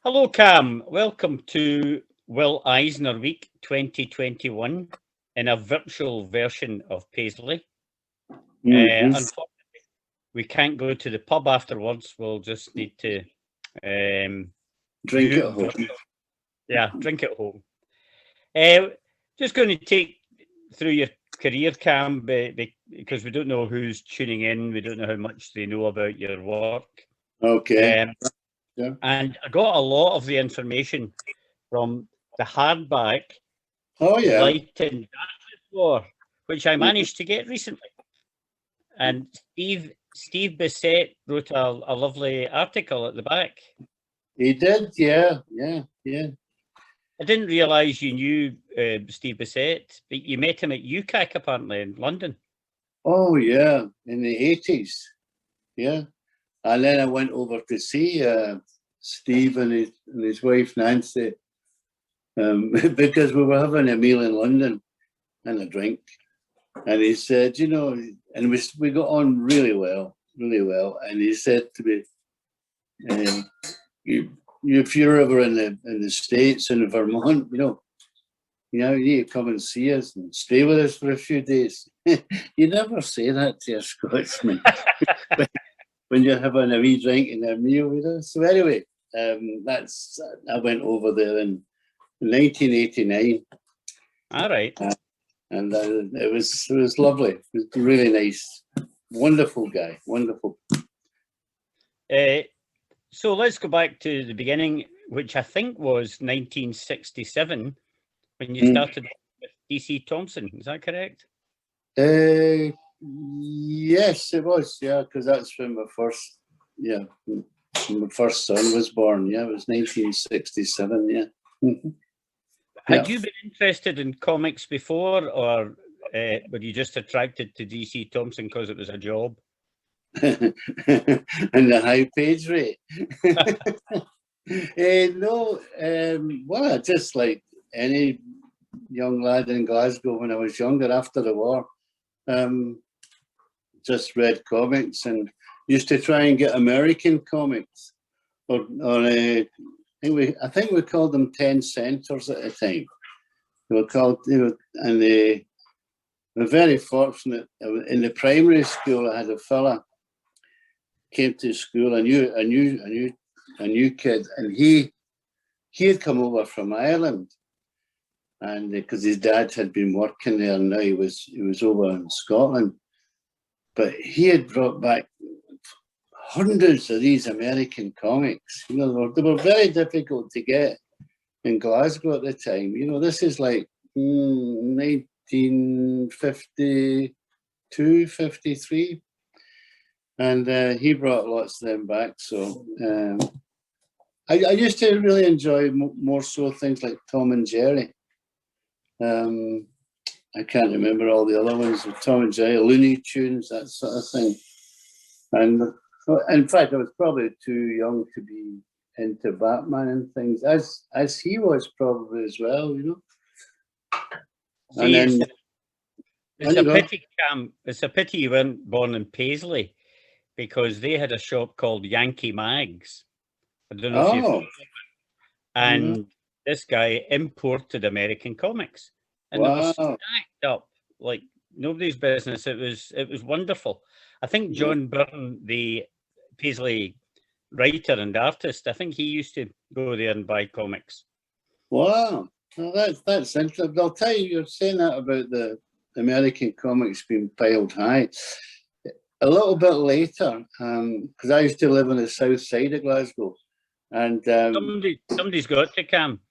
Hello, Cam. Welcome to Will Eisner Week 2021 in a virtual version of Paisley. Unfortunately, we can't go to the pub afterwards. We'll just need to drink at home. Yeah, drink at home. Just going to take through your career, Cam, because we don't know who's tuning in. We don't know how much they know about your work. Okay. Yeah. And I got a lot of the information from the hardback Light and Darkness War, which I managed to get recently. And Steve Bissett wrote a lovely article at the back. He did, yeah. I didn't realise you knew Steve Bissett, but you met him at UCAC apparently in London. Oh, yeah, in the 80s, yeah. And then I went over to see Steve and his wife Nancy because we were having a meal in London and a drink. And he said, and we got on really well. And he said to me, if you're ever in the States, in Vermont, you need to come and see us and stay with us for a few days. You never say that to a Scotsman when you're having a wee drink and a meal with us. So anyway, I went over there in 1989. All right. And it was lovely. It was really nice. Wonderful guy. Wonderful. So let's go back to the beginning, which I think was 1967 when you started with DC Thomson. Is that correct? Yes, it was. Yeah, because that's when my first son was born. Yeah, it was 1967. Yeah. Had you been interested in comics before, or were you just attracted to DC Thomson because it was a job? And the high page rate. No, well, just like any young lad in Glasgow when I was younger after the war, just read comics and used to try and get American comics, or I think we called them 10 centers at the time. They were called, and they were very fortunate. In the primary school, I had a fella came to school, a new kid, and he had come over from Ireland, and because his dad had been working there, and now he was over in Scotland, but he had brought back hundreds of these American comics. They were very difficult to get in Glasgow at the time. This is like 1952, 53. And he brought lots of them back. So I used to really enjoy more so things like Tom and Jerry. I can't remember all the other ones. Tom and Jerry, Looney Tunes, that sort of thing. And in fact, I was probably too young to be into Batman and things, as he was probably as well, See, and then it's a pity, Cam. It's a pity you weren't born in Paisley, because they had a shop called Yankee Mags. I don't know if you've and this guy imported American comics, and it was stacked up like nobody's business. It was wonderful. I think John Byrne, the Paisley writer and artist, I think he used to go there and buy comics. Wow, well, that's interesting. I'll tell you, you're saying that about the American comics being piled high. A little bit later, because I used to live on the south side of Glasgow, and somebody's got to, Cam.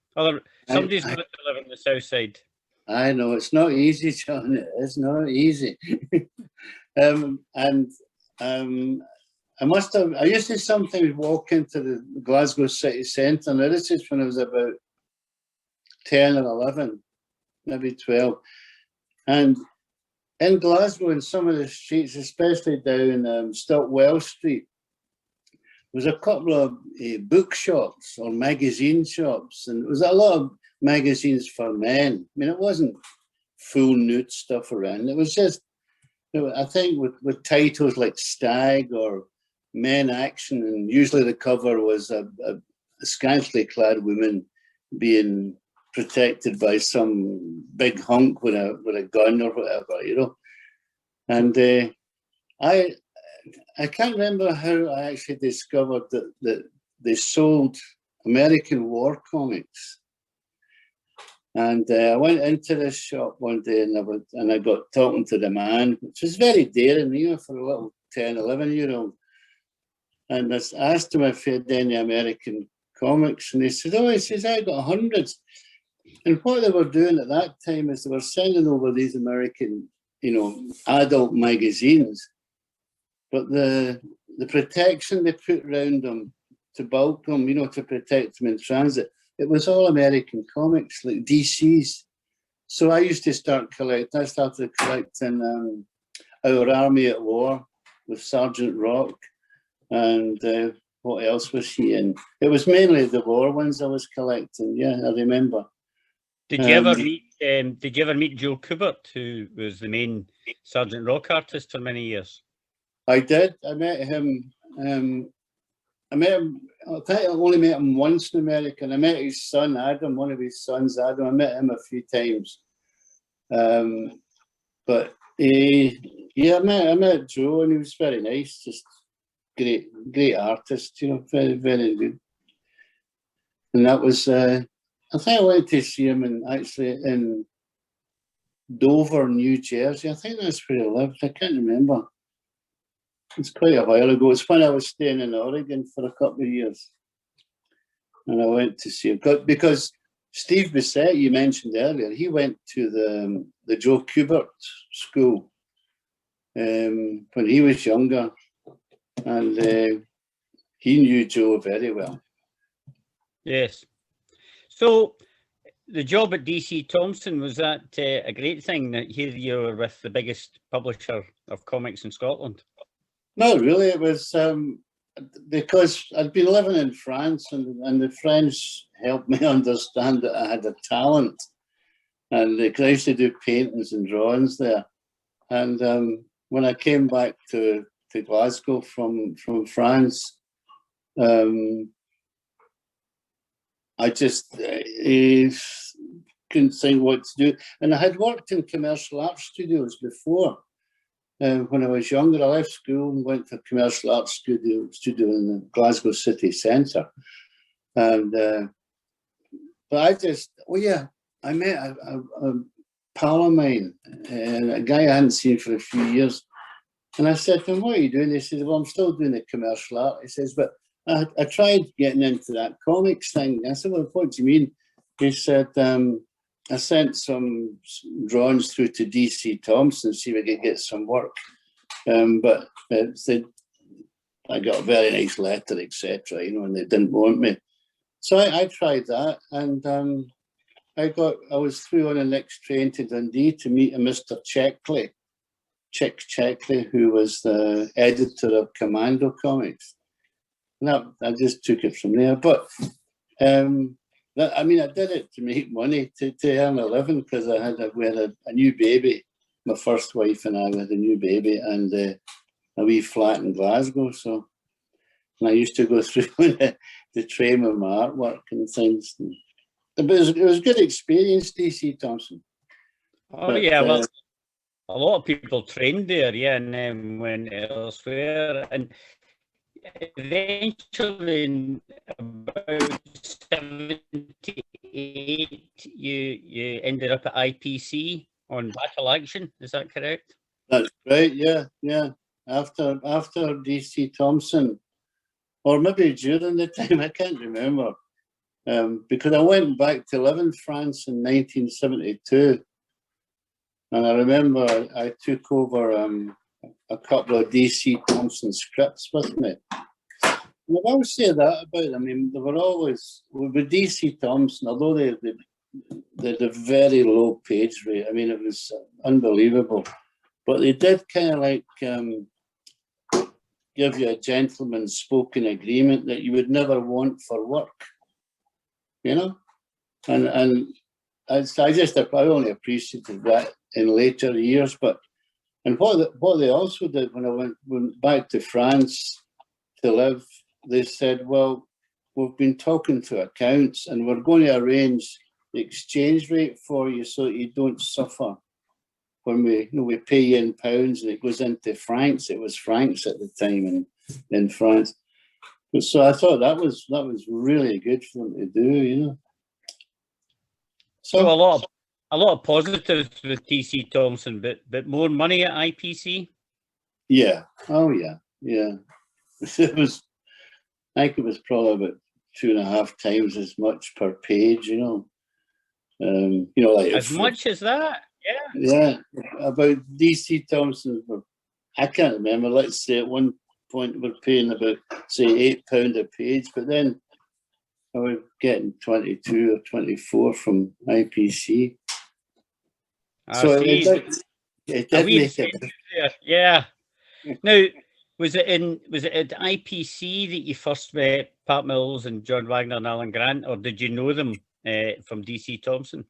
Somebody's got to live on the south side. I know it's not easy, John. It's not easy. I used to sometimes walk into the Glasgow city centre. Now this is when I was about 10 or 11, maybe 12, and in Glasgow, in some of the streets, especially down Stockwell Street, there was a couple of bookshops or magazine shops, and there was a lot of magazines for men. I mean, it wasn't full nude stuff around. It was just, I think, with titles like Stag or Men Action, and usually the cover was a scantily clad women being protected by some big hunk with a gun or whatever, you know. And I can't remember how I actually discovered that they sold American war comics. And I went into this shop one day and I got talking to the man, which was very daring, you know, for a little 10, 11-year-old. And I asked him if he had any American comics. And he said, oh, he says, I got hundreds. And what they were doing at that time is they were sending over these American, you know, adult magazines. But the protection they put around them to bulk them, you know, to protect them in transit, it was all American comics, like DC's. So I used to start collecting. I started collecting Our Army at War with Sergeant Rock, and what else was he in? It was mainly the war ones I was collecting. Yeah, I remember. Did you ever meet? Did you ever meet Joe Kubert, who was the main Sergeant Rock artist for many years? I did. I met him. I think I only met him once in America. And I met his son, Adam, one of his sons, Adam. I met him a few times. But yeah, I met Joe, and he was very nice, just great artist, you know, very, very good. And that was, I think I went to see him in Dover, New Jersey. I think that's where he lived. I can't remember. It's quite a while ago. It's when I was staying in Oregon for a couple of years. And I went to see him. Because Steve Bissett, you mentioned earlier, he went to the Joe Kubert school when he was younger. And he knew Joe very well. Yes. So the job at DC Thomson, was that a great thing that here you were with the biggest publisher of comics in Scotland? No, really, it was because I'd been living in France, and the French helped me understand that I had a talent, and I used to do paintings and drawings there. And when I came back to Glasgow from France, I just couldn't think what to do. And I had worked in commercial art studios before. When I was younger, I left school and went to a commercial art studio in the Glasgow city centre. And but I just, I met a pal of mine, a guy I hadn't seen for a few years. And I said to him, what are you doing? He says, well, I'm still doing the commercial art. He says, but I tried getting into that comics thing. I said, well, what do you mean? He said, I sent some drawings through to DC Thomson, see if I could get some work. But I got a very nice letter, etc., you know, and they didn't want me. So I tried that, and I was through on the next train to Dundee to meet a Mr. Checkley, Chick Checkley, who was the editor of Commando Comics. No, I just took it from there. But I mean, I did it to make money, to earn a living, because we had a new baby. My first wife and I had a new baby, and a wee flat in Glasgow. So, and I used to go through the train with my artwork and things. But it was a good experience, DC Thomson. Oh, but, yeah, well, a lot of people trained there, yeah, and then went elsewhere. And eventually, in about 78, you ended up at IPC on Battle Action. Is that correct? That's right. Yeah. After DC Thomson, or maybe during the time, I can't remember, because I went back to live in France in 1972, and I remember I took over a couple of DC Thomson scripts with me. And I've always said that about them. I mean, they were always, with DC Thomson, although they had a very low page rate, I mean, it was unbelievable. But they did kind of like give you a gentleman's spoken agreement that you would never want for work, you know? And I only appreciated that in later years. And what they also did when I went back to France to live, they said, well, we've been talking to accounts, and we're going to arrange the exchange rate for you so that you don't suffer when we pay you in pounds and it goes into francs. It was francs at the time in France. So I thought that was really good for them to do, So a lot of positives with TC Thomson, but more money at IPC. Yeah. Oh yeah. Yeah. It was. I think it was probably about 2.5 times as much per page. Like as much as that. Yeah. About DC Thomson. I can't remember. Let's say at one point we're paying about say £8 a page, but then I was getting 22 or 24 from IPC. So it did make it. Yeah. Now, was it at IPC that you first met Pat Mills and John Wagner and Alan Grant, or did you know them from DC Thomson?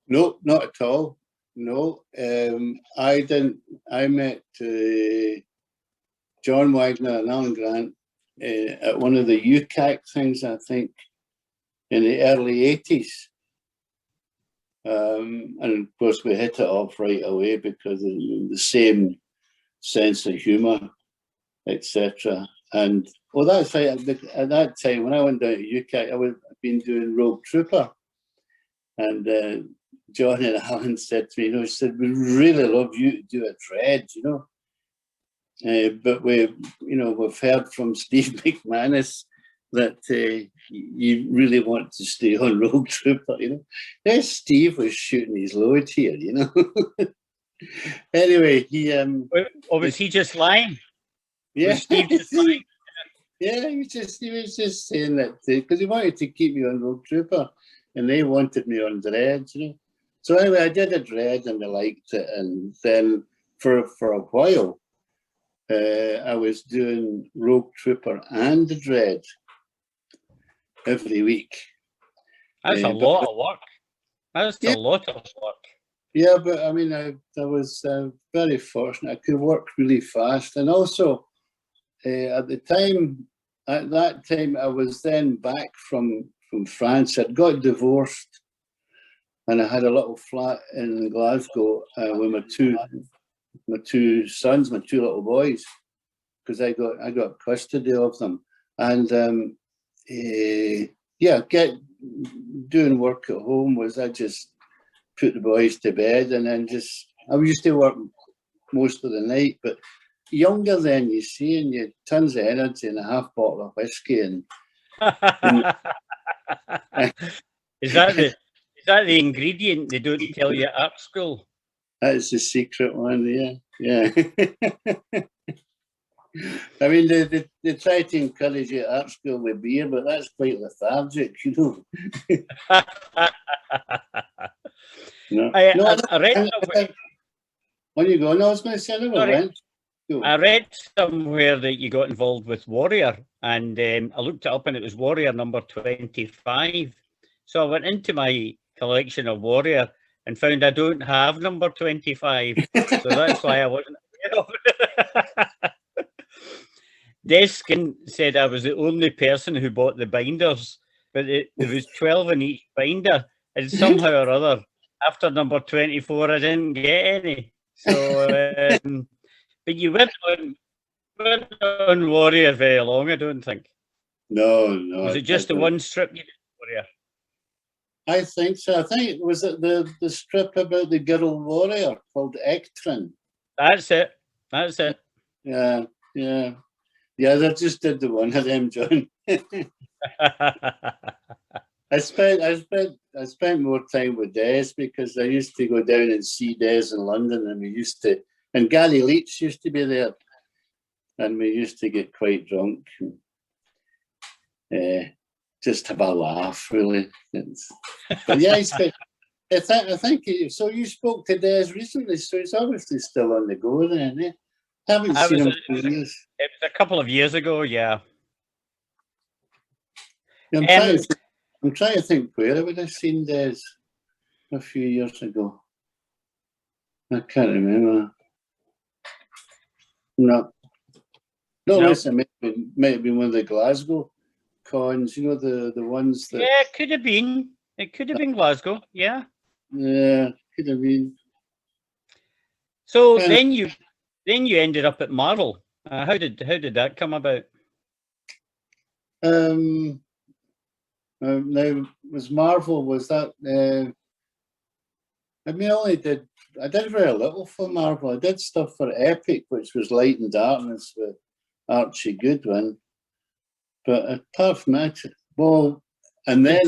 No, not at all. No, I didn't. I met John Wagner and Alan Grant at one of the UCAC things, I think, in the early 80s. And of course, we hit it off right away because of the same sense of humour, etc. And that's right. At that time, when I went down to UCAC, I'd been doing Rogue Trooper, and John and Alan said to me, he said, "We really love you to do a dread, but we've heard from Steve McManus that you really want to stay on Rogue Trooper, Yes, Steve was shooting his load here, Anyway, was he just lying? Yeah, was Steve just lying? Yeah, he was just saying that because he wanted to keep me on Rogue Trooper, and they wanted me on Dread, So anyway, I did a Dread and I liked it, and then for a while, I was doing Rogue Trooper and the Dread every week. That's a lot of work. That's a lot of work. Yeah, but I mean, I was very fortunate. I could work really fast, and also at that time, I was then back from France. I'd got divorced, and I had a little flat in Glasgow with my two sons, my two little boys, because I got custody of them, and doing work at home was I just put the boys to bed, and then I used to work most of the night, but younger then, you see, and you had tons of energy and a half bottle of whiskey, and is that the ingredient they don't tell you at art school? That's the secret one, yeah. I mean, they try to encourage you at art school with beer, but that's quite lethargic, No. I read when you go, no, I was going to say I never went. I read somewhere that you got involved with Warrior, and I looked it up, and it was Warrior number 25. So I went into my collection of Warrior and found I don't have number 25. So that's why I wasn't aware of it. Deskin said I was the only person who bought the binders, but there was 12 in each binder, and somehow or other, after number 24, I didn't get any. So, but you weren't on Warrior very long, I don't think. No. Was it just the one strip you did Warrior? I think so. I think was it the strip about the girl warrior called Ectrin. That's it. Yeah. They just did the one of them, John. I spent more time with Des because I used to go down and see Des in London, and Gary Leach used to be there, and we used to get quite drunk, and, just have a laugh, really. But yeah, I think so. You spoke to Des recently, so he's obviously still on the go then. Eh? Haven't seen him for years. It was a couple of years ago, yeah. I'm trying to think where I would have seen Des a few years ago. I can't remember. No. Listen, maybe one of the Glasgow cons, you know, the ones that. Yeah, it could have been. It could have been Glasgow. Yeah. Yeah, could have been. So then you ended up at Marvel. How did that come about? Now was Marvel, was that? I mean, I did very little for Marvel. I did stuff for Epic, which was Light and Darkness with Archie Goodwin. But apart from that, well, and then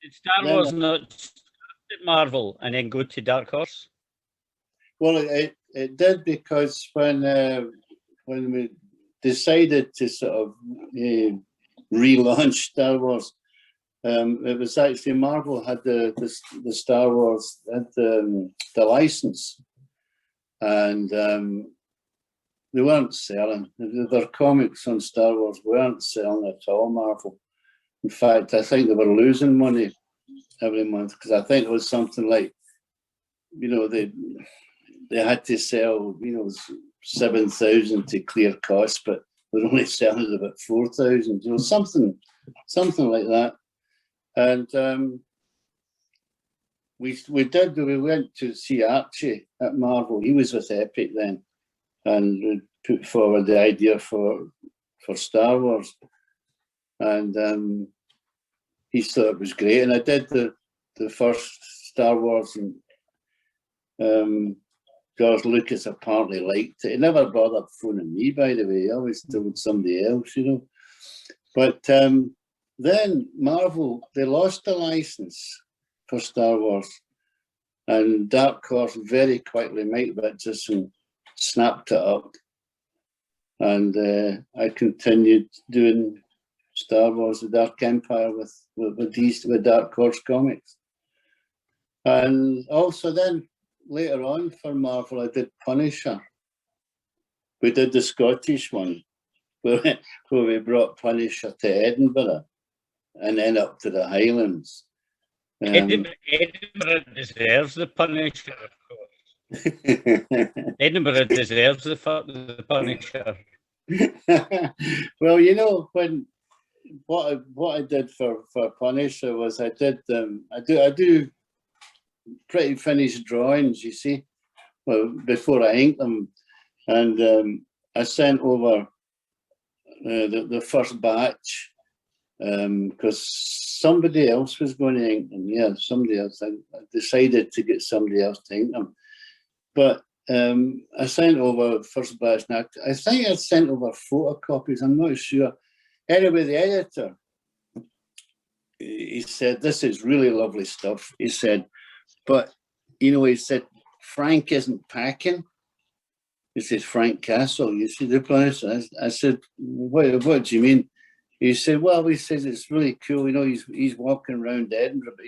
did Star Wars not start at Marvel and then go to Dark Horse? Well, it did, because when we decided to sort of relaunch Star Wars, it was actually Marvel had the Star Wars, had the license, and they weren't selling. Their comics on Star Wars weren't selling at all, Marvel. In fact, I think they were losing money every month, because I think it was something like, you know, they had to sell, you know, 7,000 to clear costs, but they're only selling about 4,000, you know, something like that. And we went to see Archie at Marvel. He was with Epic then, and put forward the idea for Star Wars, and he thought it was great. And I did the first Star Wars, and George Lucas apparently liked it. He never bothered phoning me, by the way. He always told somebody else, you know. But then Marvel, they lost the license for Star Wars, and Dark Horse very quickly, Mike Richardson snapped it up, and I continued doing Star Wars: The Dark Empire with Dark Horse Comics, and also then later on for Marvel, I did Punisher. We did the Scottish one, where we brought Punisher to Edinburgh and then up to the Highlands. Edinburgh deserves the Punisher, of course. Edinburgh deserves the Punisher. Well, you know, what I did for Punisher was I do pretty finished drawings, you see, well, before I ink them, and I sent over the first batch, because somebody else was going to ink them. Yeah, somebody else. I decided to get somebody else to ink them. But I sent over the first batch. Now, I think I sent over photocopies. I'm not sure. Anyway, the editor, he said, "This is really lovely stuff." He said, "But, you know," he said, "Frank isn't packing." He says, "Frank Castle, you see the place?" I said, what do you mean?" He said, "Well," he says, "it's really cool. You know, he's walking around Edinburgh, but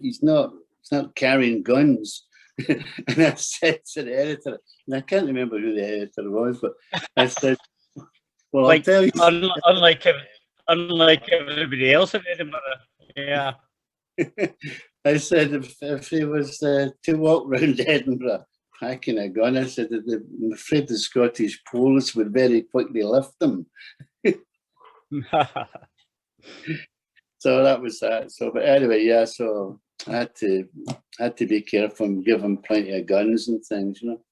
he's not carrying guns." And I said to the editor, and I can't remember who the editor was, but I said, "Well, I'll tell you." Unlike everybody else in Edinburgh, yeah. I said, if he was to walk around Edinburgh packing a gun, I said, I'm afraid the Scottish police would very quickly lift them. So that was that. So, but anyway, yeah. So I had to be careful and give him plenty of guns and things, you know.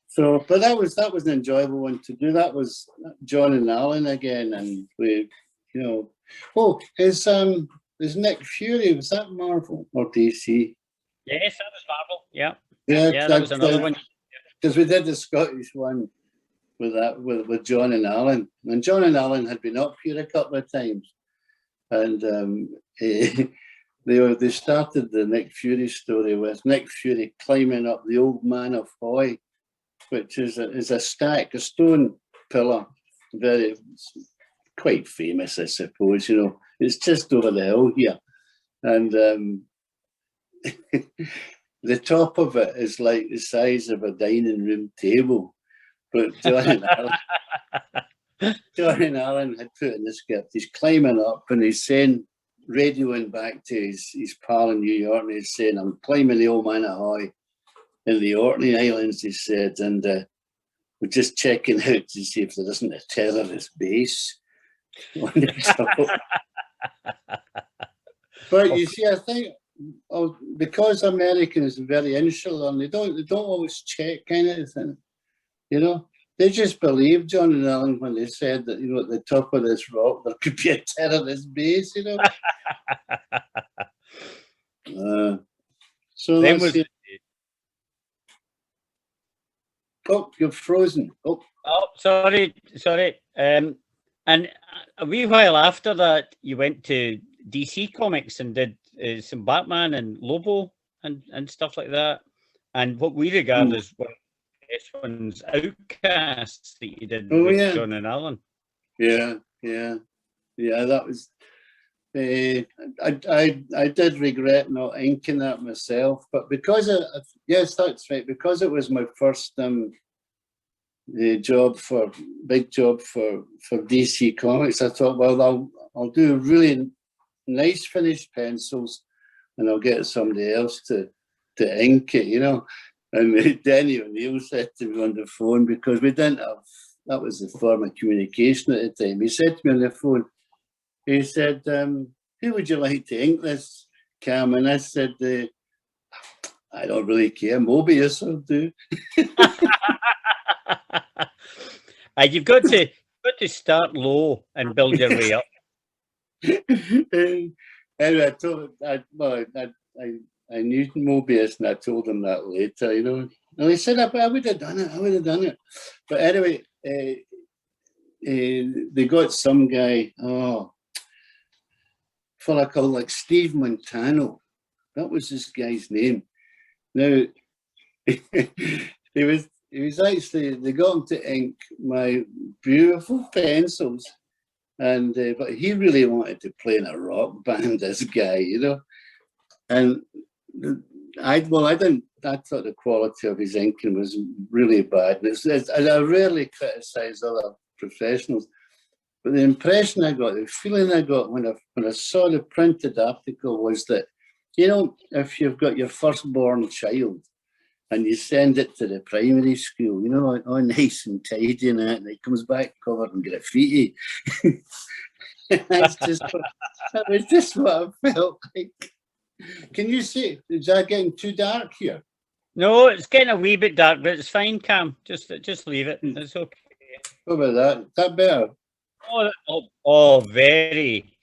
So, but that was an enjoyable one to do. That was John and Alan again, and we, you know, oh, is Nick Fury, was that Marvel or DC? Yes, that was Marvel. Yeah, yeah, that was another one. Because we did the Scottish one with that with John and Alan, and John and Alan had been up here a couple of times, and they started the Nick Fury story with Nick Fury climbing up the Old Man of Hoy, which is a stone pillar, quite famous, I suppose. You know, it's just over the hill here, and the top of it is like the size of a dining room table. But John and Alan had put in the script, he's climbing up and he's saying, radioing back to his pal in New York, and he's saying, "I'm climbing the Old Man of Hoy in the Orkney Islands," he said, "and we're just checking out to see if there isn't a terrorist base." on the top. But you see, I think because Americans are very insular and they don't always check anything, you know. They just believed John and Alan when they said that, you know, at the top of this rock there could be a terrorist base, you know. So Then that's it. Oh, you're frozen. Oh, sorry. And a wee while after that, you went to DC Comics and did some Batman and Lobo and stuff like that. And what we regard as one of the best ones, Outcasts, that you did with John and Alan. Yeah. That was. I did regret not inking that myself, but because yes, that's right. Because it was my first big job for DC Comics, I thought, well, I'll do really nice finished pencils, and I'll get somebody else to ink it, you know. And Denny O'Neill said to me on the phone, because we didn't have, that was the form of communication at the time. He said to me on the phone, he said, who would you like to ink this, Cam? And I said, I don't really care. Mobius will do. You've got to start low and build your way up. Anyway, I told him, I knew Mobius, and I told him that later, you know. And he said, I would have done it. But anyway, they got some guy, fella called like Steve Montano. That was this guy's name. Now, he was actually, they got him to ink my beautiful pencils, and but he really wanted to play in a rock band, this guy, you know. And I thought the quality of his inking was really bad. And I rarely criticise other professionals, but the impression I got, the feeling I got when I saw the printed article was that, you know, if you've got your firstborn child and you send it to the primary school, you know, all nice and tidy and that, and it comes back covered in graffiti. That was just what I felt like. Can you see? Is that getting too dark here? No, it's getting a wee bit dark, but it's fine, Cam. Just leave it. It's okay. What about that? Is that better? Oh, very,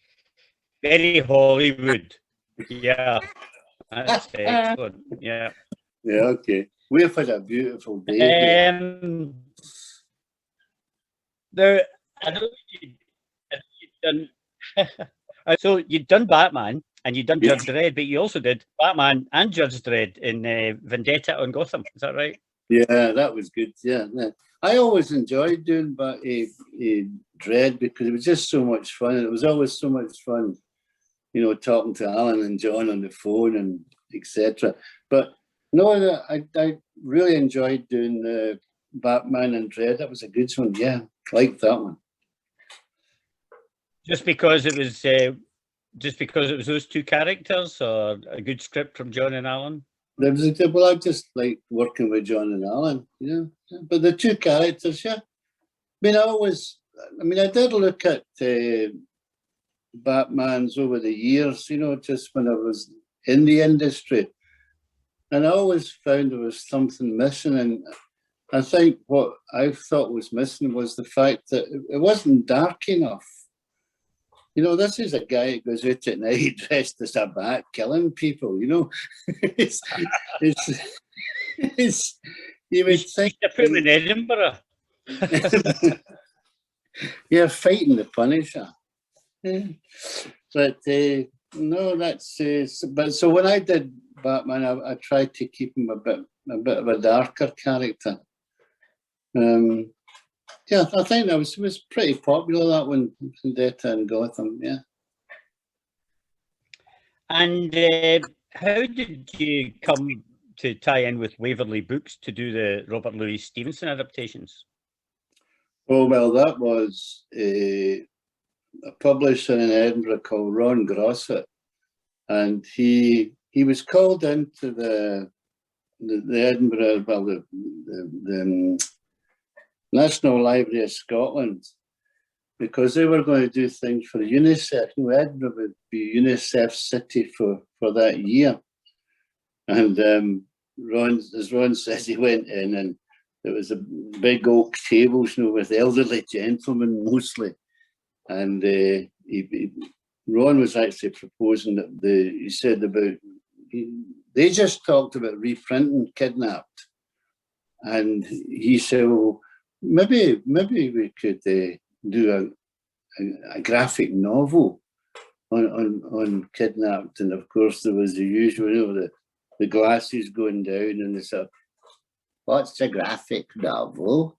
very Hollywood. Yeah, that's excellent. Yeah. Yeah, okay. We've had a beautiful day here. There, I know you've done. So you've done Batman and you've done Judge Dredd, but you also did Batman and Judge Dredd in Vendetta on Gotham. Is that right? Yeah, that was good. Yeah. I always enjoyed doing Dredd because it was just so much fun. And it was always so much fun, you know, talking to Alan and John on the phone and etc. But no, I really enjoyed doing Batman and Dredd. That was a good one. Yeah, liked that one. Just because it was those two characters, or a good script from John and Alan? Well, I just like working with John and Alan, you know. But the two characters, yeah. I did look at Batman's over the years, you know, just when I was in the industry. And I always found there was something missing. And I think what I thought was missing was the fact that it wasn't dark enough. You know, this is a guy who goes out at night dressed as a bat, killing people, you know. it's you would think to put him in Edinburgh. Yeah, fighting the Punisher. Yeah. But no, that's but so when I did Batman, I tried to keep him a bit of a darker character. Yeah, I think that was pretty popular, that one, Vendetta and Gotham, yeah. And how did you come to tie in with Waverley Books to do the Robert Louis Stevenson adaptations? Oh, well, that was a publisher in Edinburgh called Ron Grosset, and he was called into the Edinburgh, well, the National Library of Scotland, because they were going to do things for UNICEF. You know, Edinburgh would be UNICEF city for that year. And Ron, as Ron says, he went in and there was a big oak tables, you know, with elderly gentlemen mostly. And Ron was actually proposing that he said about, they just talked about reprinting Kidnapped. And he said, well, maybe we could do a graphic novel on Kidnapped. And of course, there was the usual, you know, the glasses going down and they said, what's a graphic novel?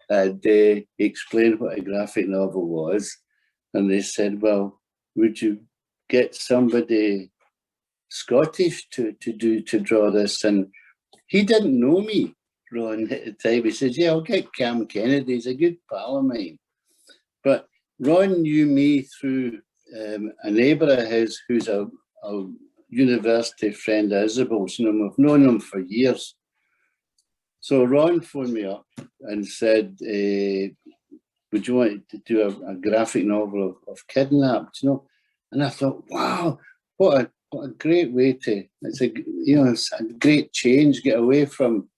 And he explained what a graphic novel was. And they said, well, would you get somebody Scottish to draw this? And he didn't know me, Ron, at the time. He said, yeah, I'll get Cam Kennedy. He's a good pal of mine. But Ron knew me through a neighbour of his who's a university friend of Isabel's. You know, I've known him for years. So Ron phoned me up and said, would you want to do a graphic novel of Kidnapped, you know? And I thought, wow, what a great way to, it's a great change, get away from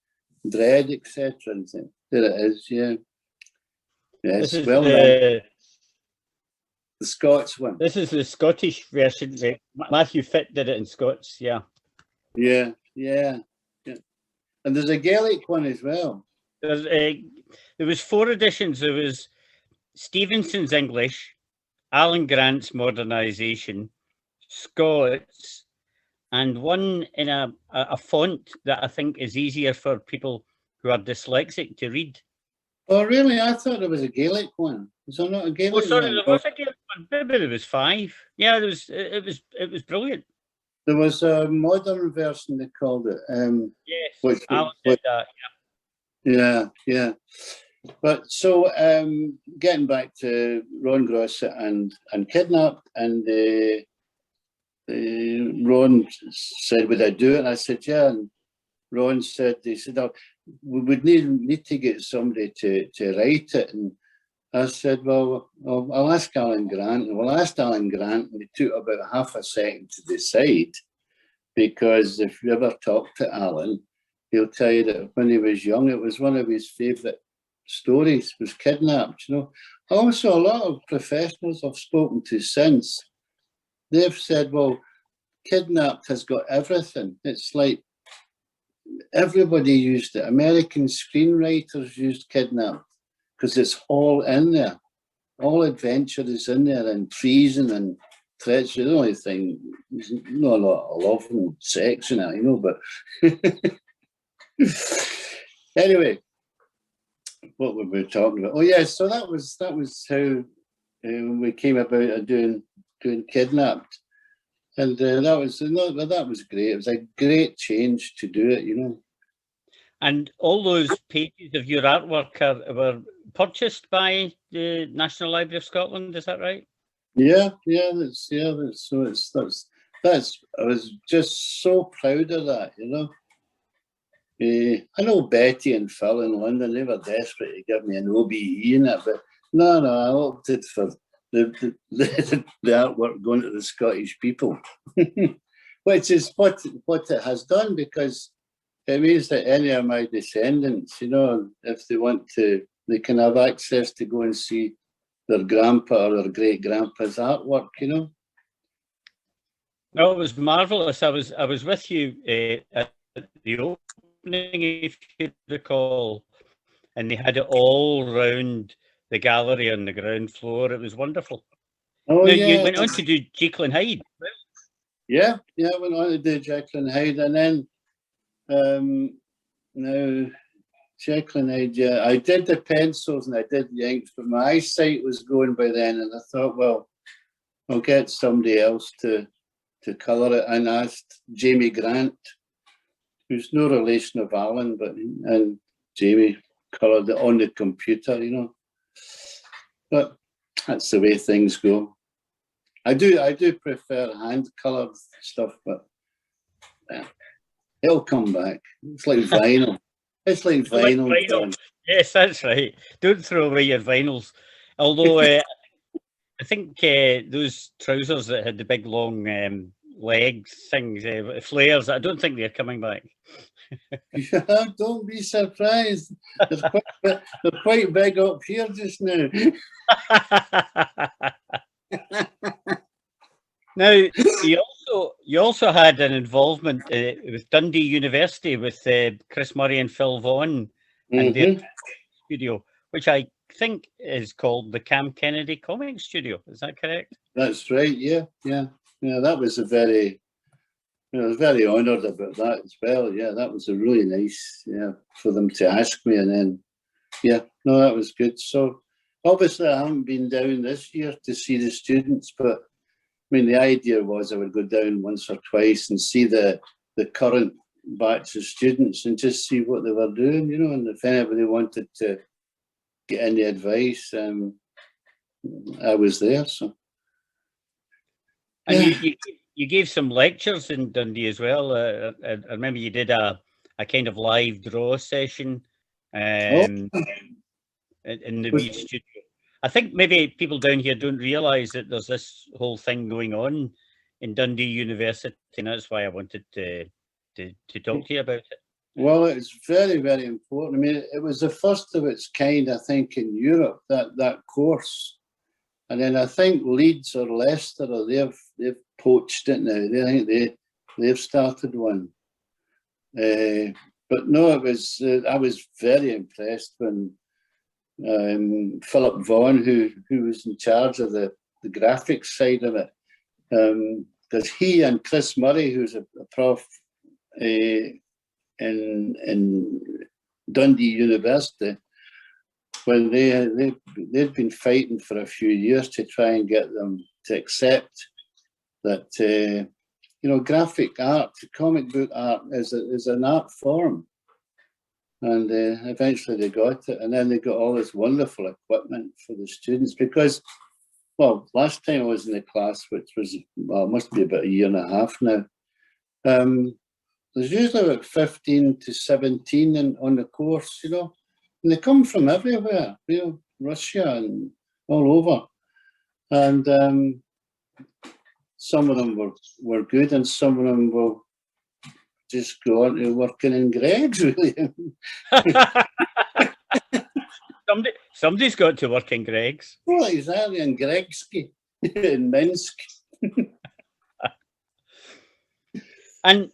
dread, etc. And there it is, yeah. Yes, well done. The Scots one. This is the Scottish version. Matthew Fitt did it in Scots, yeah. Yeah. And there's a Gaelic one as well. There was 4 editions. There was Stevenson's English, Alan Grant's modernisation, Scots, and one in a font that I think is easier for people who are dyslexic to read. Oh, really? I thought there was a Gaelic one. Was there not a Gaelic one? Oh, sorry, there was a Gaelic one. Maybe there was 5. Yeah, it was brilliant. There was a modern version, they called it. Yes, Alan did that, yeah. But so getting back to Ron Grosset and Kidnapped, and Ron said, would I do it? And I said, yeah. And Ron said, oh, we would need to get somebody to write it. And I said, well, I'll ask Alan Grant. And we'll ask Alan Grant, and it took about half a second to decide, because if you ever talk to Alan, he'll tell you that when he was young, it was one of his favourite stories, was Kidnapped, you know. Also, a lot of professionals I've spoken to since, they've said, well, Kidnapped has got everything. It's like everybody used it. American screenwriters used Kidnapped because it's all in there. All adventure is in there, and treason and treachery. The only thing, there's not a lot of love and sex in it, you know, but anyway, what were we talking about? Oh yeah, so that was how we came about doing Kidnapped, and that was great. It was a great change to do it, you know. And all those pages of your artwork were purchased by the National Library of Scotland. Is that right? Yeah. That's. I was just so proud of that, you know. I know Betty and Phil in London, they were desperate to give me an OBE in it, but no, I opted for the artwork going to the Scottish people, which is what it has done, because it means that any of my descendants, you know, if they want to, they can have access to go and see their grandpa or their great grandpa's artwork, you know. No, it was marvelous. I was with you at the opening, if you recall, and they had it all round the gallery on the ground floor. It was wonderful. Oh, now, yeah. You went on to do Jekyll and Hyde. Yeah, I went on to do Jekyll and Hyde, and then now Jekyll and Hyde, yeah, I did the pencils and I did the inks, but my eyesight was going by then, and I thought, well, I'll get somebody else to colour it, and asked Jamie Grant, who's no relation of Alan, and Jamie coloured it on the computer, you know. But that's the way things go. I do prefer hand-coloured stuff, but yeah, it'll come back. It's like vinyl. It's like vinyl. Yes, that's right. Don't throw away your vinyls. Although I think those trousers that had the big long legs, things, flares, I don't think they're coming back. Yeah, don't be surprised. They're quite big up here just now. Now, you also had an involvement with Dundee University with Chris Murray and Phil Vaughan and their studio, which I think is called the Cam Kennedy Comic Studio. Is that correct? That's right. Yeah. That was I was very honoured about that as well. Yeah, that was a really nice, for them to ask me, and then, that was good. So obviously I haven't been down this year to see the students, but I mean, the idea was I would go down once or twice and see the current batch of students and just see what they were doing, and if anybody wanted to get any advice, I was there. So. And you gave some lectures in Dundee as well. I remember you did a kind of live draw session in the wee studio. I think maybe people down here don't realise that there's this whole thing going on in Dundee University, and that's why I wanted to talk to you about it. Well, it's very, very important. I mean, it was the first of its kind, I think, in Europe, that course. And then I think Leeds or Leicester, they've poached it now. I think they've started one. But no, it was. I was very impressed when Philip Vaughan, who was in charge of the graphics side of it, because he and Chris Murray, who's a prof in Dundee University, when they'd been fighting for a few years to try and get them to accept that graphic art, comic book art is an art form, and eventually they got it, and then they got all this wonderful equipment for the students. Because, well, last time I was in the class, which was must be about a year and a half now, there's usually about 15 to 17 on the course, and they come from everywhere, Russia and all over. And some of them were good, and some of them will just go on to working in Greggs, really. Somebody's got to work in Greggs. Well, exactly, in Gregsky, in Minsk. And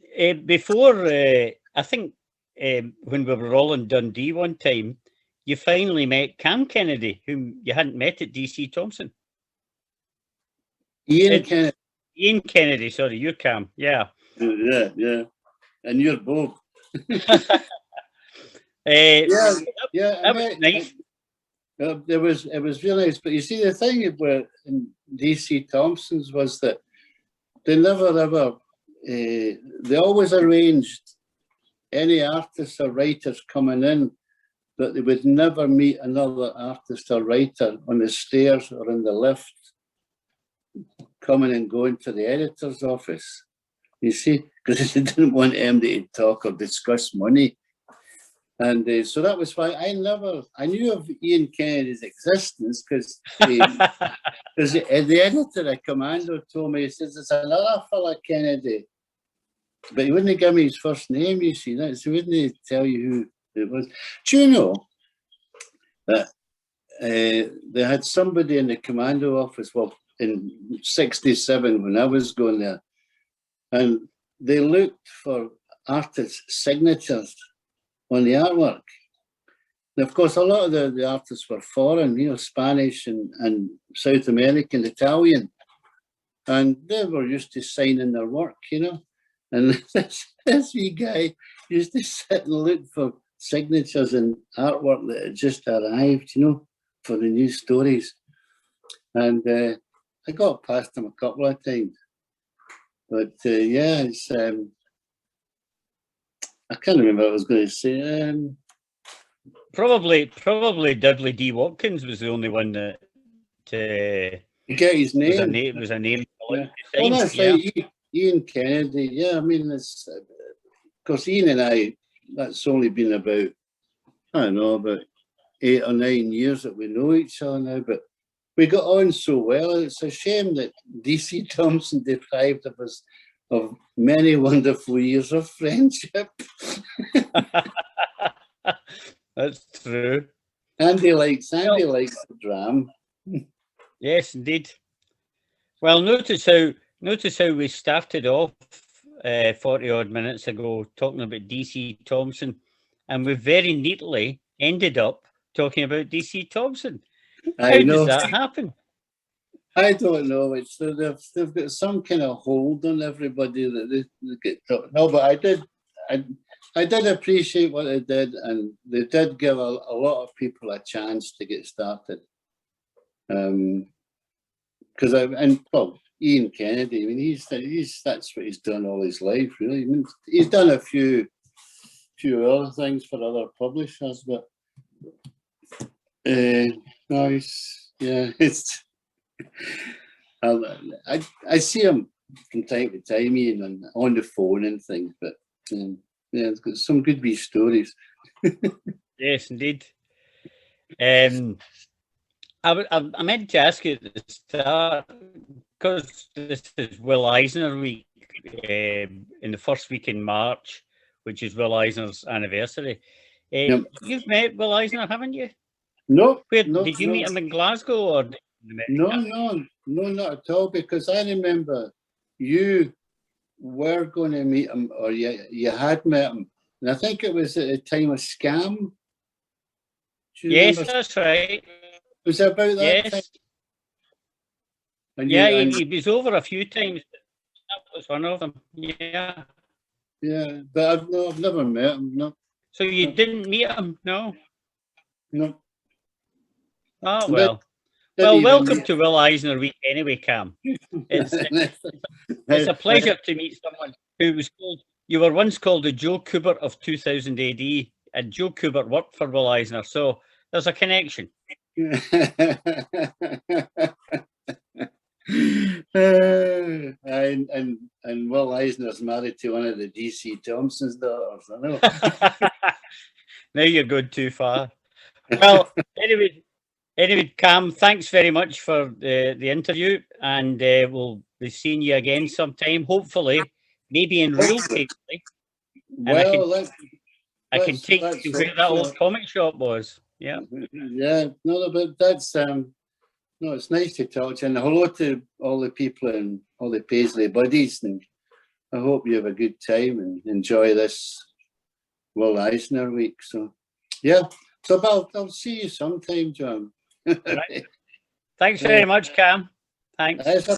before, I think when we were all in Dundee one time, you finally met Cam Kennedy, whom you hadn't met at DC Thomson. Ian Kennedy, sorry, you're Cam, yeah. Yeah. And you're Bob. That was nice. It was really nice. But you see, the thing about in DC Thomson's was that they never ever, they always arranged any artists or writers coming in, but they would never meet another artist or writer on the stairs or in the lift, coming and going to the editor's office. You see, because they didn't want anybody to talk or discuss money. And so that was why I knew of Ian Kennedy's existence, because the editor at Commando told me, he says, "It's another fella, Kennedy." But he wouldn't give me his first name, you see. So he wouldn't tell you who it was. Do you know that they had somebody in the Commando office, well, in 67 when I was going there, and they looked for artists' signatures on the artwork. And of course, a lot of the artists were foreign, Spanish and South American, Italian. And they were used to signing their work, And this wee guy used to sit and look for signatures and artwork that had just arrived, for the new stories. And I got past him a couple of times. But it's... I can't remember what I was going to say. Probably Dudley D. Watkins was the only one that get his name. It was a name. Yeah. Well, that's right. Ian Kennedy. Yeah, I mean, it's because Ian and I, that's only been about 8 or 9 years that we know each other now. But we got on so well. It's a shame that DC Thomson deprived of us of many wonderful years of friendship. That's true. Andy likes the dram. Yes, indeed. Well, notice how we started off 40 odd minutes ago talking about DC Thomson, and we very neatly ended up talking about DC Thomson. How does that happen? I don't know. It's they've got some kind of hold on everybody that they get. No, but I did appreciate what they did, and they did give a lot of people a chance to get started. Because Ian Kennedy, I mean, he's that's what he's done all his life, really. I mean, he's done a few other things for other publishers, but no, it's I see him from time to time, Ian, and on the phone and things, but yeah, it's got some good wee stories. Yes, indeed. I meant to ask you at the start, because this is Will Eisner week, in the first week in March, which is Will Eisner's anniversary. Yep. You've met Will Eisner, haven't you? No. Did you meet him in Glasgow or in America? No, not at all, because I remember you were going to meet him, or you had met him, and I think it was at the time of Scam. Yes, that's right. Was it about that time? And he was over a few times. That was one of them. Yeah. Yeah, but I've never met him. No. So you didn't meet him? No. No. Oh well. Well, welcome to Will Eisner week anyway, Cam. It's a pleasure to meet someone who was called. You were once called the Joe Kubert of 2000 AD, and Joe Kubert worked for Will Eisner, so there's a connection. And Will Eisner's married to one of the DC Thomson's daughters. I know. Now you're going too far. Well, anyway, Cam, thanks very much for the interview, and we'll be seeing you again sometime. Hopefully, maybe in real Paisley. Well, I can take you to where that old comic shop was. Yeah. Yeah. No, but that's no, it's nice to talk to you, and hello to all the people and all the Paisley buddies, and I hope you have a good time and enjoy this Will Eisner week. So yeah, so I'll see you sometime, John. Right. Thanks very much, Cam. Thanks.